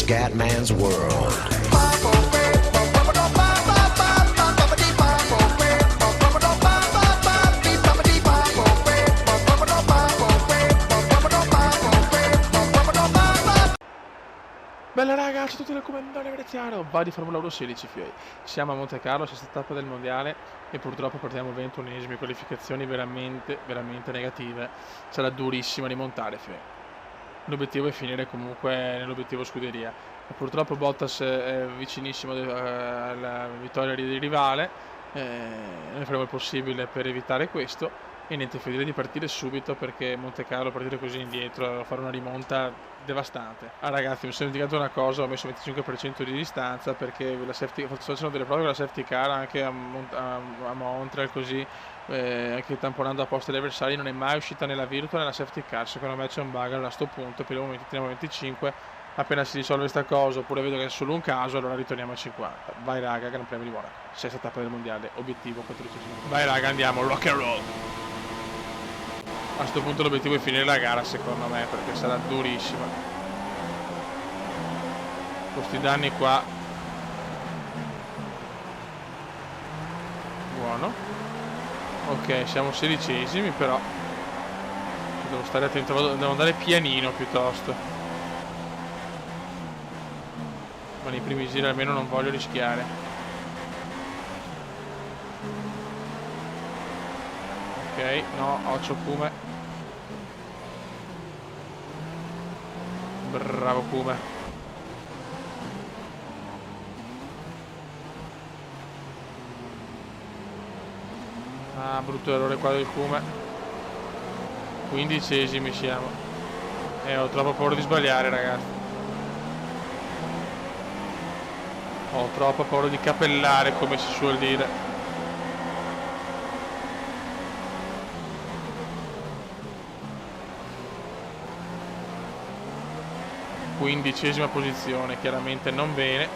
Scatman's World. Bella raga, ciao a tutti dal comandante veneziano, va di Formula 1 16 FIA. Siamo a Monte Carlo, sesta tappa del mondiale e purtroppo partiamo 21esimi, qualificazioni veramente negative. Sarà durissima rimontare FIA. L'obiettivo è finire comunque nell'obiettivo scuderia. E purtroppo Bottas è vicinissimo alla vittoria di rivale, noi faremo il possibile per evitare questo. E niente, direi di partire subito perché Monte Carlo partire così indietro, fare una rimonta devastante. Ah ragazzi, mi sono dimenticato una cosa, ho messo 25% di distanza perché sto facendo delle prove con la safety car anche a Montreal così, anche tamponando apposta gli avversari, non è mai uscita nella virtual nella safety car. Secondo me c'è un bug a sto punto, per il momento teniamo 25, appena si risolve questa cosa oppure vedo che è solo un caso allora ritorniamo a 50. Vai raga, Gran Premio di Monaco, sesta tappa del mondiale, obiettivo 14. Vai raga, andiamo, rock and roll. A questo punto l'obiettivo è finire la gara secondo me perché sarà durissima. Questi danni qua. Buono. Ok, siamo 16esimi però. Devo stare attento, devo andare pianino piuttosto. Ma nei primi giri almeno non voglio rischiare. Ok, no, occhio Kume. Bravo Kume. Ah, brutto errore qua del Kume. 15esimi siamo. Ho troppo paura di sbagliare ragazzi. Ho troppo paura di capellare come si suol dire. Quindicesima posizione, chiaramente non bene.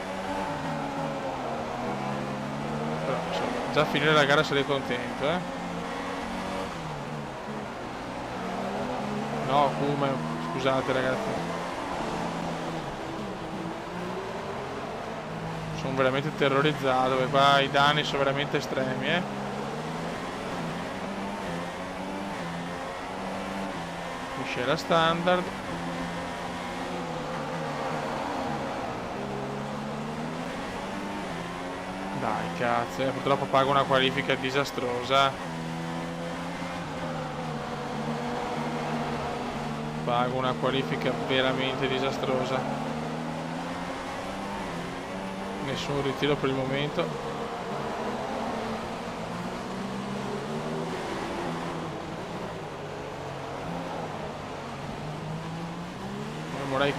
Però insomma, già a finire la gara sarei contento, No, Kume, scusate ragazzi. Sono veramente terrorizzato, perché qua i danni sono veramente estremi, Miscela standard. Dai cazzo, purtroppo pago una qualifica disastrosa. Pago una qualifica veramente disastrosa. Nessun ritiro per il momento.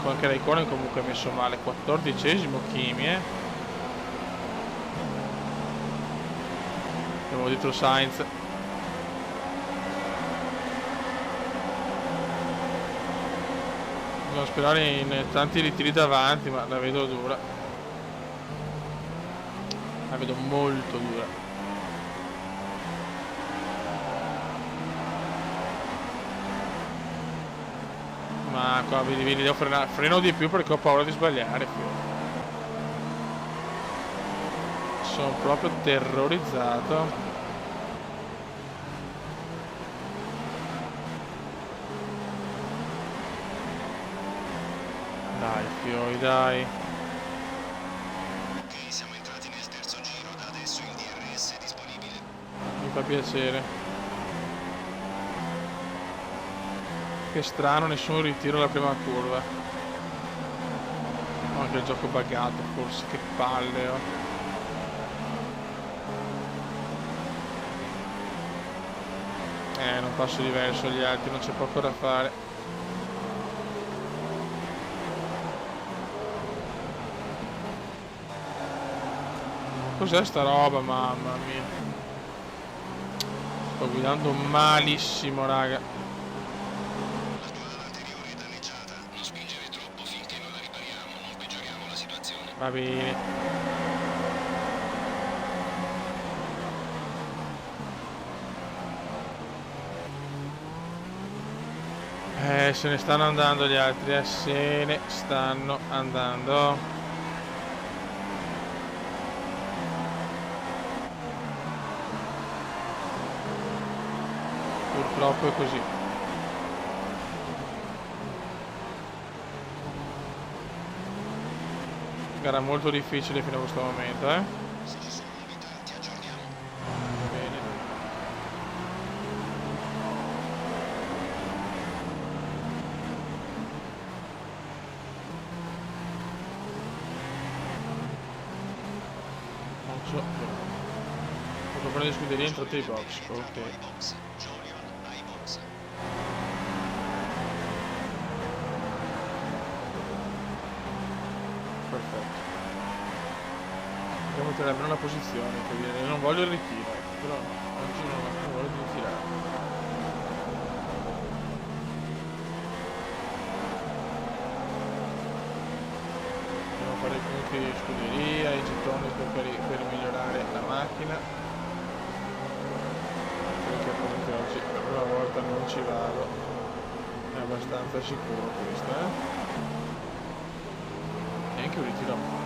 Anche Raikkonen comunque ha messo male. 14esimo Kimi, Abbiamo dietro Sainz. Bisogna sperare in tanti ritiri davanti, ma la vedo dura. La vedo molto dura. Ma qua vedi, devo frenare. Freno di più perché ho paura di sbagliare. Sono proprio terrorizzato. Dai fioi, dai. Ok, siamo entrati nel terzo giro, da adesso il DRS è disponibile. Mi fa piacere. Che strano, nessun ritiro alla prima curva. Ho anche il gioco buggato forse, che palle, non passo diverso gli altri, non c'è poco da fare. Cos'è sta roba, mamma mia? Sto guidando malissimo, raga. La tua ala anteriore è danneggiata. Non spingere troppo finché non la ripariamo, non peggioriamo la situazione. Va bene. Se ne stanno andando gli altri, se ne stanno andando. Purtroppo è così. Gara molto difficile fino a questo momento, eh. Se ci sono novità ti aggiorniamo. Bene. Non so. Posso prendere scuderia entro i box, ok. Ai box. Jolion ai box. Perfetto. Dobbiamo tirare almeno una posizione, per dire, non voglio il ritiro, però oggi non voglio ritirare. Dobbiamo fare i punti di scuderia, i gettoni per migliorare la macchina. Perché appunto oggi per una volta non ci vado. È abbastanza sicuro questo, E anche un ritiro.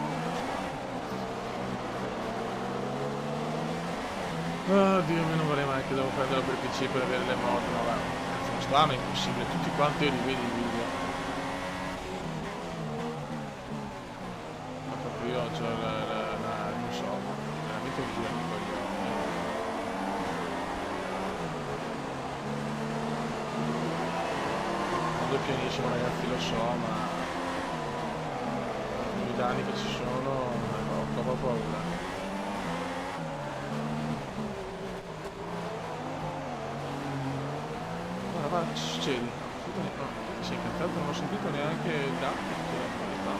Oddio, meno male mai che devo prenderlo per PC per avere le moto, ma va. Non sta, ma è impossibile, tutti quanti io li vedi i video. Ma proprio io ho non so, veramente un giro di coglioni. Vado pianissimo ragazzi, lo so, ma i danni che ci sono, ho proprio paura. Ma succede? No, si è incantato, non ho sentito neanche il dato che la qualità.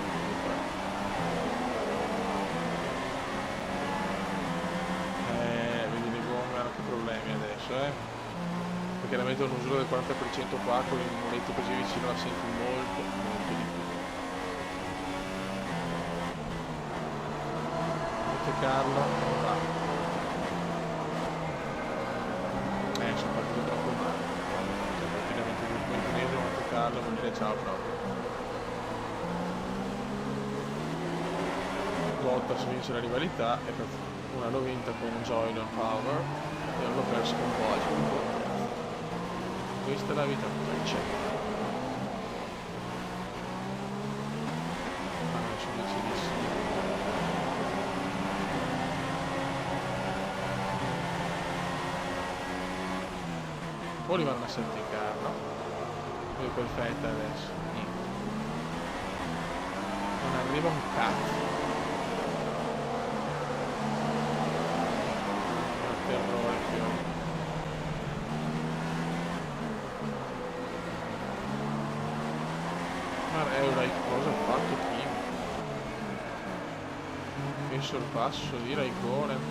Vedi le gomme hanno più problemi adesso, Perché chiaramente un uso del 40% qua con il muletto così vicino la senti molto, molto di più. Monte Carlo, va. Sono partito troppo male. Monte Carlo vuol dire ciao proprio. Bottas vince la rivalità e una l'ho vinta con Jolion Power e l'ho perso con Bosch. Questa è la vita, c'è. Ma non sono decisissimo. Può arrivare una safety car, no? Perfetta adesso, niente. Non arriva un cazzo. Un terrore più. Ma cosa ha fatto Kim? Che sorpasso di Raikkonen.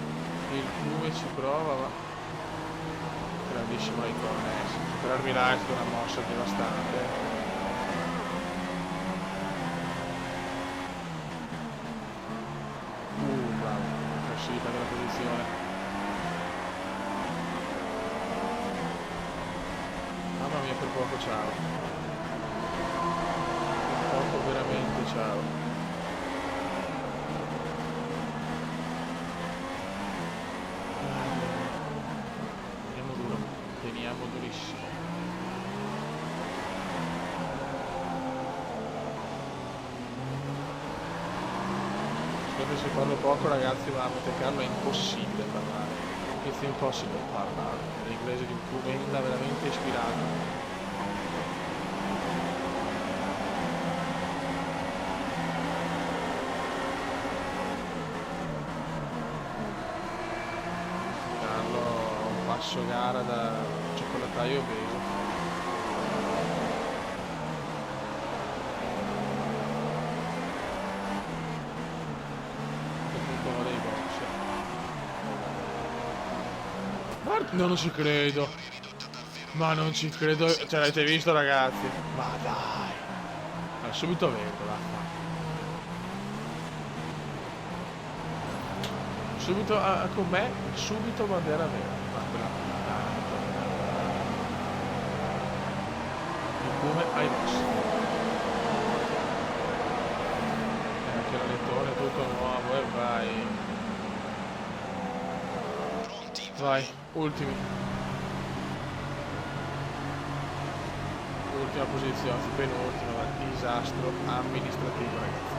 Il Kume ci prova, ma grandissimo Raikkonen, superarmi l'alto è una mossa devastante. Bravo, classifica della posizione. Mamma mia, per poco ciao. Per poco veramente ciao. Teniamo durissimo. Scusate se parlo poco ragazzi, ma a Monte Carlo è impossibile parlare. It's impossible parlare. L'inglese di Pumenda veramente ispirato. Passo gara da cioccolataio obeso. Comunque dei box. Non ci credo. Ma non ci credo. Cioè l'avete visto ragazzi? Ma dai. Allora, subito vedo là. Subito con me, subito bandiera vera. Il Come Vai boss. Anche l'alettone tutto nuovo e vai. Vai, ultimi. Ultima posizione, penultima, disastro amministrativo, ragazzi.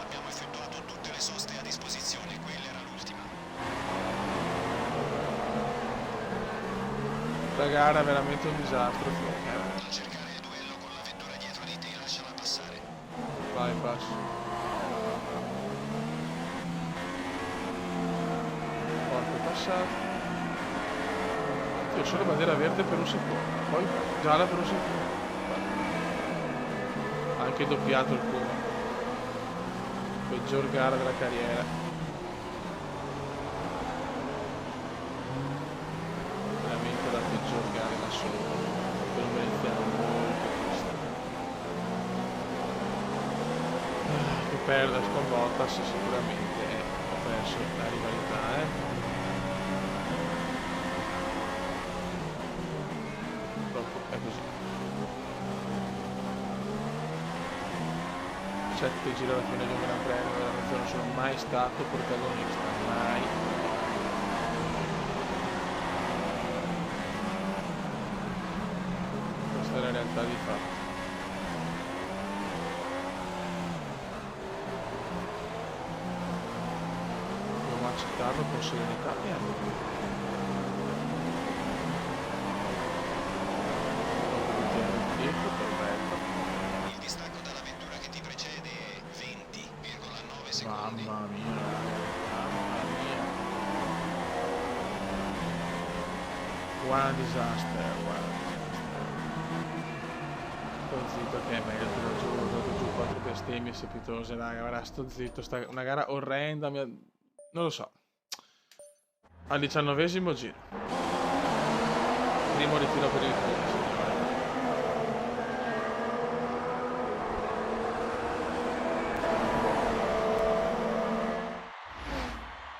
Abbiamo effettuato tutte le soste a disposizione, quella era l'ultima. La gara è veramente un disastro. Non cercare il duello con la vettura dietro di te, lasciala passare. Vai, passo. Porco passato. Io solo bandiera verde per un secondo, poi gialla per un secondo. Anche doppiato il Puma. Peggior gara della carriera. Veramente la peggior gara in assoluto. Per un veneziano molto triste. Che perda sconvolta, sì, sicuramente ho perso la rivalità, Purtroppo è così. 7 giri alla fine di un Gran Premio, veramente non sono mai stato protagonista, mai. Questa è la realtà di fatto. Dobbiamo accettarlo con serenità e amore. Perfetto. Il distacco dalla vettura che ti precede è 20,9 secondi. Mamma mia, mamma mia. One disaster, one disaster. Sto zitto che è meglio, te lo giuro, ho dato giù 4 bestemmie strepitose, raga, guarda, sto zitto, una gara orrenda, non lo so. Al 19esimo giro. Primo ritiro per il Puma, signore.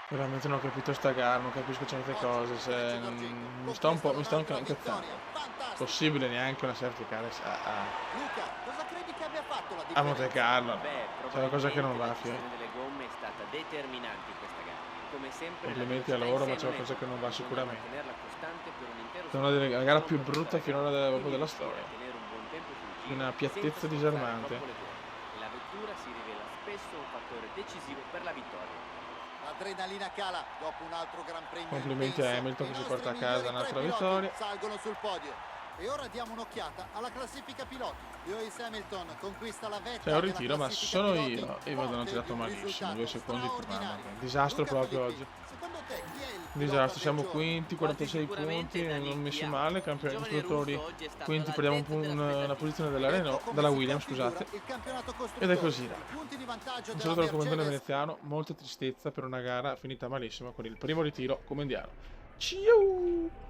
Veramente non ho capito sta gara, non capisco certe cose, mi sto anche incazzando. Possibile neanche una safety car Luca, cosa credi che abbia fatto la a differenza? Monte Carlo. Beh, C'è una cosa che non va, la figlio. decisione delle gomme è stata determinante in questa gara. Come sempre Complimenti a loro, ma c'è qualcosa che non va sicuramente. Tenerla costante per un intero È una della gara più brutta finora della storia. tenere un buon tempo sul giro, Una piattezza senza disarmante. sforzare troppo le gomme. E la vettura si rivela spesso un fattore decisivo per la vittoria. L'adrenalina cala dopo un altro Gran Premio Complimenti a intenso. Hamilton che I si nostri porta a casa migliori un'altra tre piloti vittoria. salgono sul podio. E ora diamo un'occhiata alla classifica piloti. Lewis Hamilton conquista la vetta C'è un della ritiro, ma classifica sono piloti. io e vado Forte girato un malissimo, risultato 2 secondi più, mamma straordinario. mia. Disastro Luca proprio Filippi, oggi. secondo te chi è il Un pilota disastro, siamo del giorno? quinti, 46 punti, non messi male, campione costruttori, quinti perdiamo una posizione della Renault, Ecco come dalla si Williams, configura scusate. il campionato Ed è costruttori. così, I raga. punti di vantaggio Un della saluto dal comandante Mercedes. veneziano, molta tristezza per una gara finita malissimo con il primo ritiro come indiano. Ciao!